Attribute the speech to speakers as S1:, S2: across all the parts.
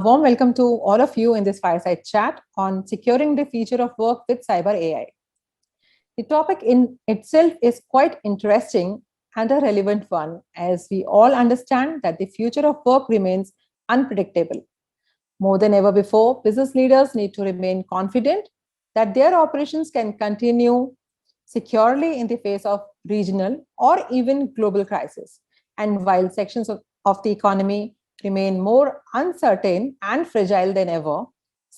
S1: Warm welcome to all of you in this fireside chat on securing the future of work with cyber AI. The topic in itself is quite interesting and a relevant one, as we all understand that the future of work remains unpredictable. More than ever before, business leaders need to remain confident that their operations can continue securely in the face of regional or even global crisis. And while sections of the economy remain more uncertain and fragile than ever,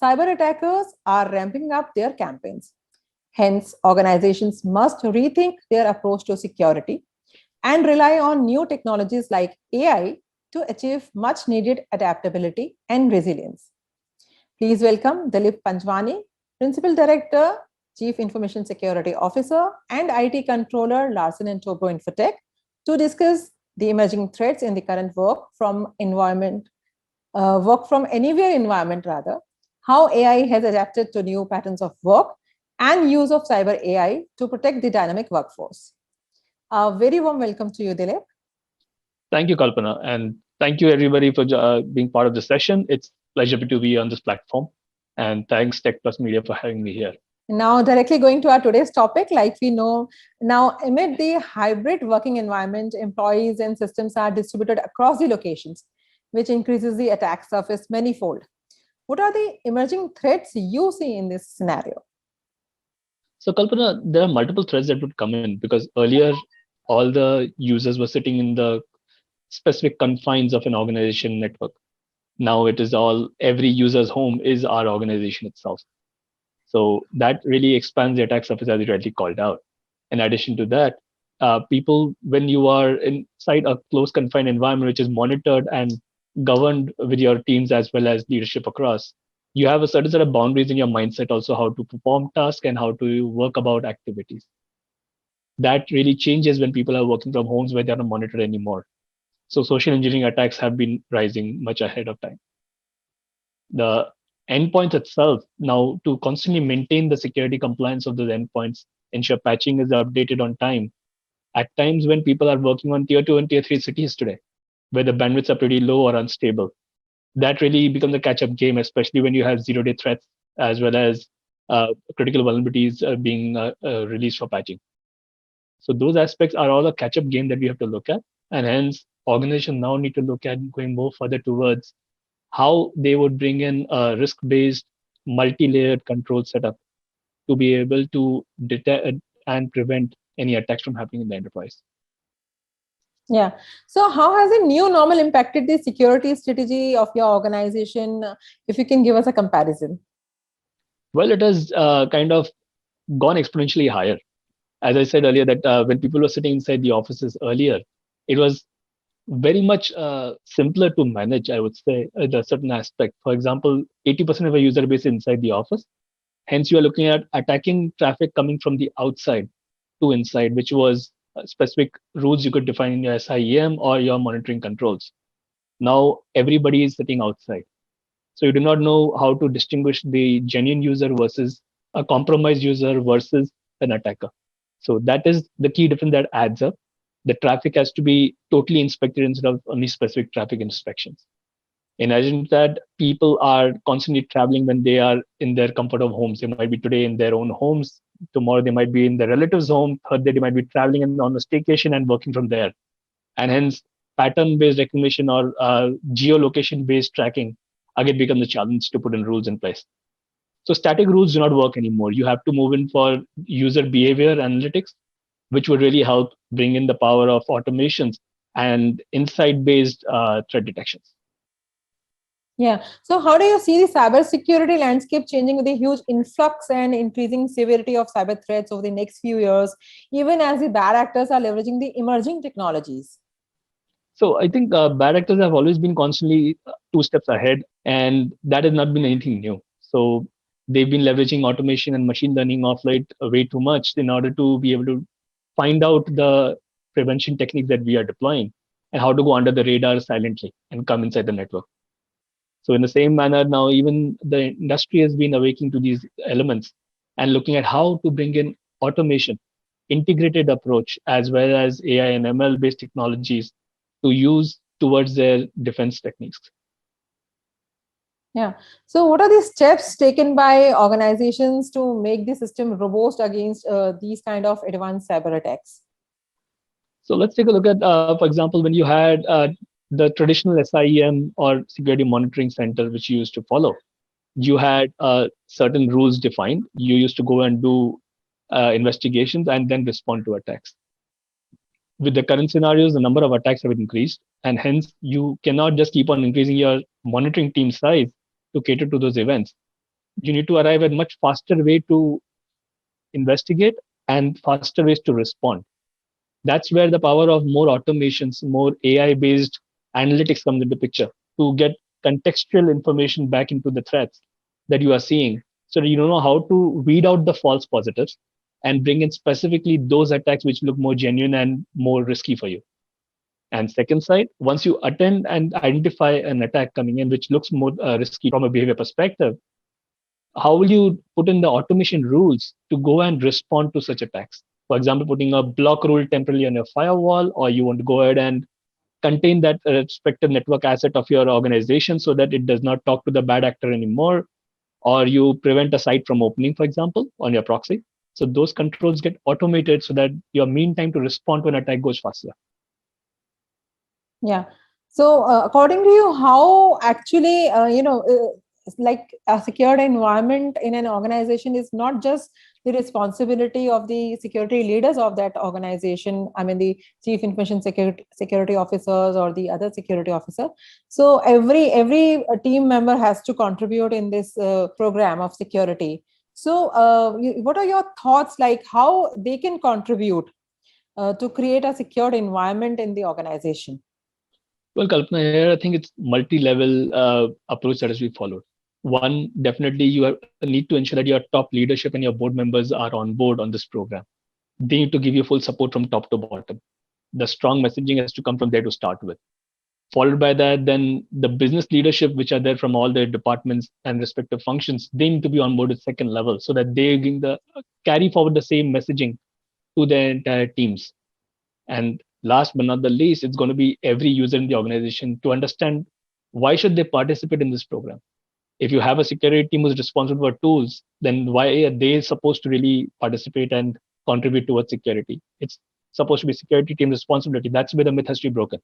S1: cyber attackers are ramping up their campaigns. Hence, organizations must rethink their approach to security and rely on new technologies like AI to achieve much needed adaptability and resilience. Please welcome Dilip Panjwani, Principal Director, Chief Information Security Officer, and IT Controller, Larsen and Toubro Infotech, to discuss the emerging threats in the current work from anywhere environment rather, how AI has adapted to new patterns of work, and use of cyber AI to protect the dynamic workforce. A very warm welcome to you, Dilip.
S2: Thank you, Kalpana, and thank you everybody for being part of the session. It's a pleasure to be on this platform, and thanks Tech Plus Media for having me here.
S1: Now, directly going to our today's topic, like we know, now amid the hybrid working environment, employees and systems are distributed across the locations, which increases the attack surface manifold. What are the emerging threats you see in this scenario?
S2: So, Kalpana, there are multiple threats that would come in because earlier, all the users were sitting in the specific confines of an organization network. Now it is every user's home is our organization itself. So that really expands the attack surface as you rightly called out. In addition to that, people, when you are inside a close confined environment, which is monitored and governed with your teams as well as leadership across, you have a certain set of boundaries in your mindset also how to perform tasks and how to work about activities. That really changes when people are working from homes where they're not monitored anymore. So social engineering attacks have been rising much ahead of time. The endpoints itself, now to constantly maintain the security compliance of those endpoints, ensure patching is updated on time. At times when people are working on tier 2 and tier 3 cities today, where the bandwidths are pretty low or unstable, that really becomes a catch-up game, especially when you have zero-day threats as well as critical vulnerabilities being released for patching. So those aspects are all a catch-up game that we have to look at, and hence organizations now need to look at going more further towards how they would bring in a risk-based, multi-layered control setup to be able to detect and prevent any attacks from happening in the enterprise.
S1: Yeah. So how has the new normal impacted the security strategy of your organization? If you can give us a comparison.
S2: Well, it has kind of gone exponentially higher. As I said earlier, that when people were sitting inside the offices earlier, it was very much simpler to manage, I would say, a certain aspect. For example, 80% of a user base is inside the office. Hence, you are looking at attacking traffic coming from the outside to inside, which was specific rules you could define in your SIEM or your monitoring controls. Now, everybody is sitting outside. So you do not know how to distinguish the genuine user versus a compromised user versus an attacker. So that is the key difference that adds up. The traffic has to be totally inspected instead of only specific traffic inspections. In addition to that, people are constantly traveling when they are in their comfort of homes. They might be today in their own homes. Tomorrow, they might be in their relative's home. Third day, they might be traveling on a staycation and working from there. And hence, pattern-based recognition or geolocation-based tracking again becomes a challenge to put in rules in place. So static rules do not work anymore. You have to move in for user behavior analytics, which would really help bring in the power of automations and insight-based threat detections.
S1: Yeah. So how do you see the cybersecurity landscape changing with the huge influx and increasing severity of cyber threats over the next few years, even as the bad actors are leveraging the emerging technologies?
S2: So I think bad actors have always been constantly 2 steps ahead, and that has not been anything new. So they've been leveraging automation and machine learning of late way too much in order to be able to find out the prevention techniques that we are deploying and how to go under the radar silently and come inside the network. So in the same manner, now even the industry has been awakening to these elements and looking at how to bring in automation, integrated approach, as well as AI and ML based technologies to use towards their defense techniques.
S1: Yeah. So, what are the steps taken by organizations to make the system robust against these kind of advanced cyber attacks?
S2: So let's take a look at, for example, when you had the traditional SIEM or security monitoring center, which you used to follow, you had certain rules defined. You used to go and do investigations and then respond to attacks. With the current scenarios, the number of attacks have increased, and hence you cannot just keep on increasing your monitoring team size to cater to those events. You need to arrive at much faster way to investigate and faster ways to respond. That's where the power of more automations, more AI based analytics comes into picture to get contextual information back into the threats that you are seeing. So that you know how to weed out the false positives and bring in specifically those attacks which look more genuine and more risky for you. And second side, once you attend and identify an attack coming in which looks more risky from a behavior perspective, how will you put in the automation rules to go and respond to such attacks? For example, putting a block rule temporarily on your firewall, or you want to go ahead and contain that respective network asset of your organization so that it does not talk to the bad actor anymore, or you prevent a site from opening, for example, on your proxy. So those controls get automated so that your mean time to respond to an attack goes faster.
S1: Yeah. So, according to you, how actually, like a secured environment in an organization is not just the responsibility of the security leaders of that organization. I mean, the chief information security officers or the other security officer. So, every team member has to contribute in this program of security. So, what are your thoughts? Like how they can contribute to create a secured environment in the organization?
S2: Well, Kalpana, here I think it's multi-level approach that has to be followed. One, definitely need to ensure that your top leadership and your board members are on board on this program. They need to give you full support from top to bottom. The strong messaging has to come from there to start with. Followed by that, then the business leadership, which are there from all the departments and respective functions, they need to be on board at second level so that they carry forward the same messaging to their entire teams. And last but not the least, it's going to be every user in the organization to understand why should they participate in this program. If you have a security team who's responsible for tools, then why are they supposed to really participate and contribute towards security? It's supposed to be security team responsibility. That's where the myth has to be broken.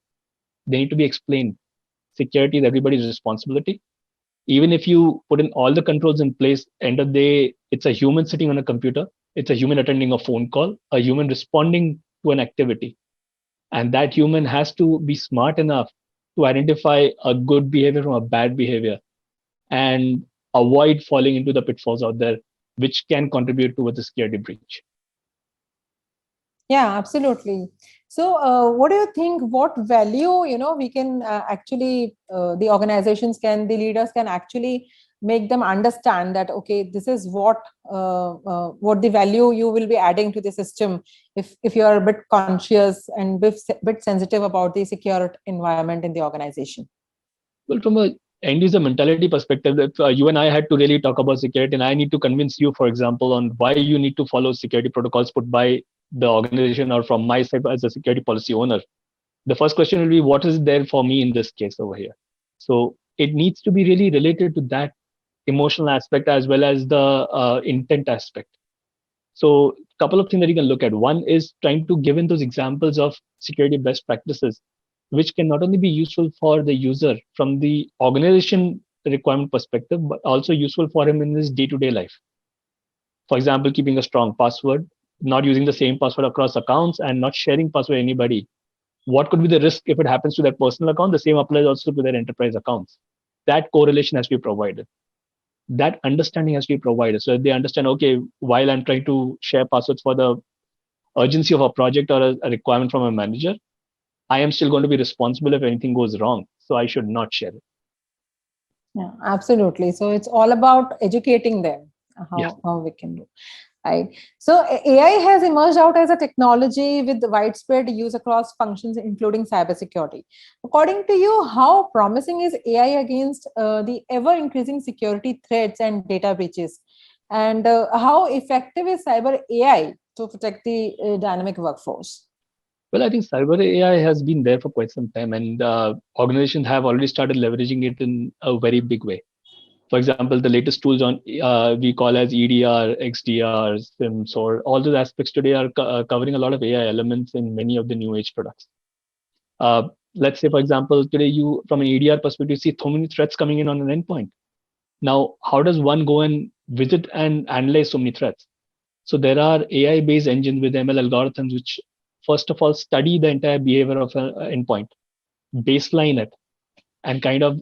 S2: They need to be explained. Security is everybody's responsibility. Even if you put in all the controls in place, end of the day, it's a human sitting on a computer. It's a human attending a phone call, a human responding to an activity. And that human has to be smart enough to identify a good behavior from a bad behavior and avoid falling into the pitfalls out there, which can contribute towards a security breach.
S1: Yeah, absolutely. So, what do you think? What value, we can actually, the organizations can, the leaders can actually make them understand that, okay, this is what the value you will be adding to the system if you are a bit conscious and bit sensitive about the secure environment in the organization.
S2: Well, from a end user mentality perspective, if you and I had to really talk about security, and I need to convince you, for example, on why you need to follow security protocols put by the organization or from my side as a security policy owner, the first question will be, what is there for me in this case over here? So it needs to be really related to that emotional aspect as well as the intent aspect. So a couple of things that you can look at. One is trying to give in those examples of security best practices, which can not only be useful for the user from the organization requirement perspective, but also useful for him in his day-to-day life. For example, keeping a strong password, not using the same password across accounts, and not sharing password with anybody. What could be the risk if it happens to their personal account? The same applies also to their enterprise accounts. That correlation has to be provided. That understanding has to be provided so that they understand, okay, while I'm trying to share passwords for the urgency of a project or a requirement from a manager, I am still going to be responsible if anything goes wrong. So I should not share it.
S1: Yeah, absolutely. So it's all about educating them
S2: Yeah.
S1: how we can do. Right. So AI has emerged out as a technology with widespread use across functions, including cybersecurity. According to you, how promising is AI against the ever-increasing security threats and data breaches? And how effective is cyber AI to protect the dynamic workforce?
S2: Well, I think cyber AI has been there for quite some time, and organizations have already started leveraging it in a very big way. For example, the latest tools on we call as EDR, XDR, SIMs, or all those aspects today are covering a lot of AI elements in many of the new age products. Let's say, for example, today you, from an EDR perspective, see so many threats coming in on an endpoint. Now, how does one go and visit and analyze so many threats? So there are AI-based engines with ML algorithms, which first of all study the entire behavior of an endpoint, baseline it, and kind of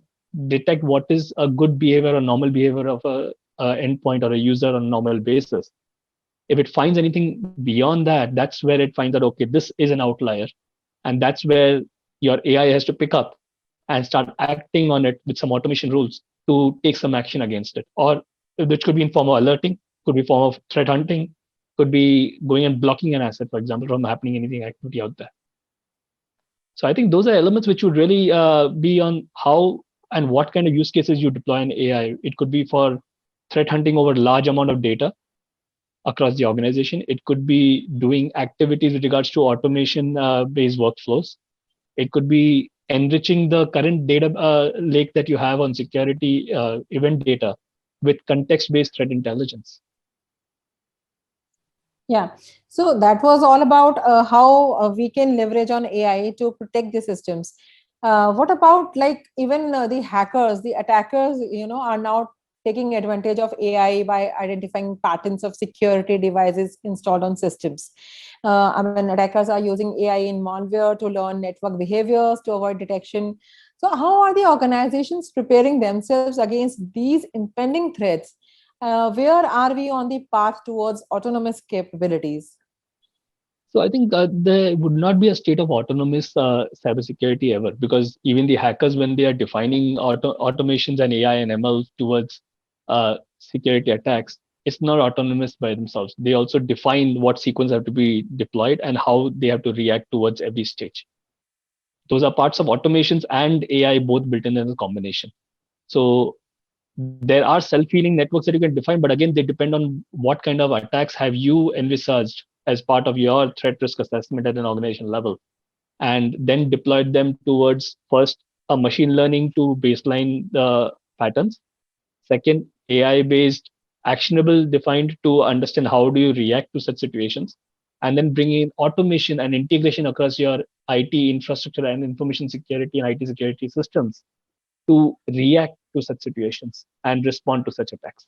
S2: detect what is a good behavior or normal behavior of a endpoint or a user on a normal basis. If it finds anything beyond that, that's where it finds that, okay, this is an outlier. And that's where your AI has to pick up and start acting on it with some automation rules to take some action against it. Or which could be in form of alerting, could be form of threat hunting, could be going and blocking an asset, for example, from happening anything activity out there. So I think those are elements which would really be on how and what kind of use cases you deploy in AI. It could be for threat hunting over large amount of data across the organization. It could be doing activities with regards to automation based workflows. It could be enriching the current data lake that you have on security event data with context based threat intelligence.
S1: Yeah. So that was all about how we can leverage on AI to protect the systems. What about like even the hackers, the attackers, are now taking advantage of AI by identifying patterns of security devices installed on systems. I mean, attackers are using AI in malware to learn network behaviors to avoid detection. So how are the organizations preparing themselves against these impending threats? Where are we on the path towards autonomous capabilities?
S2: So I think there would not be a state of autonomous cybersecurity ever, because even the hackers, when they are defining automations and AI and ML towards security attacks, it's not autonomous by themselves. They also define what sequence have to be deployed and how they have to react towards every stage. Those are parts of automations and AI both built in as a combination. So there are self-healing networks that you can define, but again, they depend on what kind of attacks have you envisaged as part of your threat risk assessment at an organization level, and then deployed them towards first a machine learning to baseline the patterns. Second, AI-based actionable defined to understand how do you react to such situations, and then bringing in automation and integration across your IT infrastructure and information security and IT security systems to react to such situations and respond to such attacks.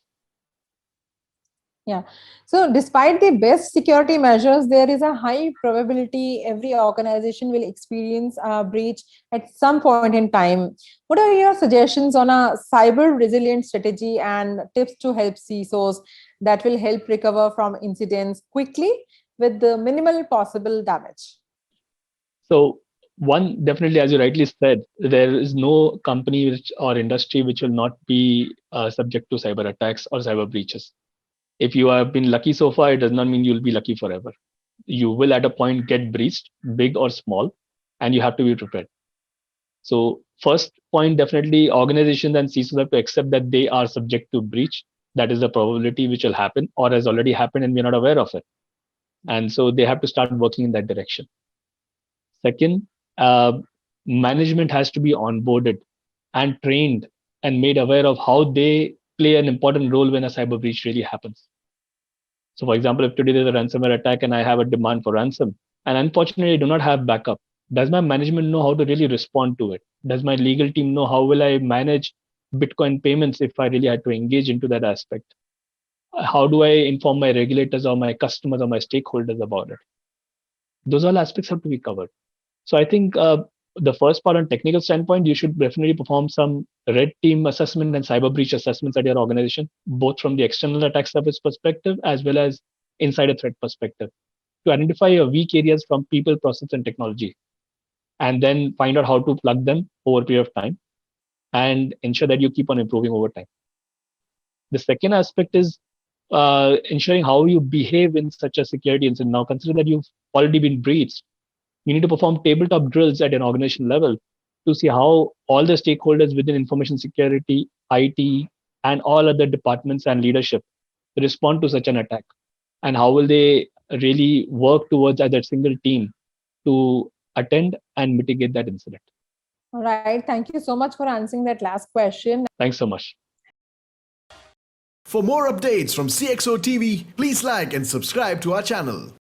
S1: Yeah. So, despite the best security measures, there is a high probability every organization will experience a breach at some point in time. What are your suggestions on a cyber resilient strategy and tips to help CISOs that will help recover from incidents quickly with the minimal possible damage?
S2: So, one, definitely, as you rightly said, there is no company or industry which will not be subject to cyber attacks or cyber breaches. If you have been lucky so far, it does not mean you'll be lucky forever. You will at a point get breached, big or small, and you have to be prepared. So, first point, definitely organizations and CISOs have to accept that they are subject to breach. That is the probability which will happen or has already happened and we're not aware of it. And so they have to start working in that direction. Second, management has to be onboarded and trained and made aware of how they play an important role when a cyber breach really happens. So, for example, if today there's a ransomware attack and I have a demand for ransom, and unfortunately I do not have backup, does my management know how to really respond to it? Does my legal team know how will I manage Bitcoin payments if I really had to engage into that aspect? How do I inform my regulators or my customers or my stakeholders about it? Those all aspects have to be covered. So I think the first part on technical standpoint, you should definitely perform some red team assessment and cyber breach assessments at your organization, both from the external attack surface perspective as well as insider threat perspective, to identify your weak areas from people, process, and technology, and then find out how to plug them over a period of time and ensure that you keep on improving over time. The second aspect is ensuring how you behave in such a security incident. Now, consider that you've already been breached. You need to perform tabletop drills at an organization level to see how all the stakeholders within information security, IT, and all other departments and leadership respond to such an attack. And how will they really work towards as a single team to attend and mitigate that incident.
S1: All right. Thank you so much for answering that last question.
S2: Thanks so much.
S3: For more updates from CXO TV, please like and subscribe to our channel.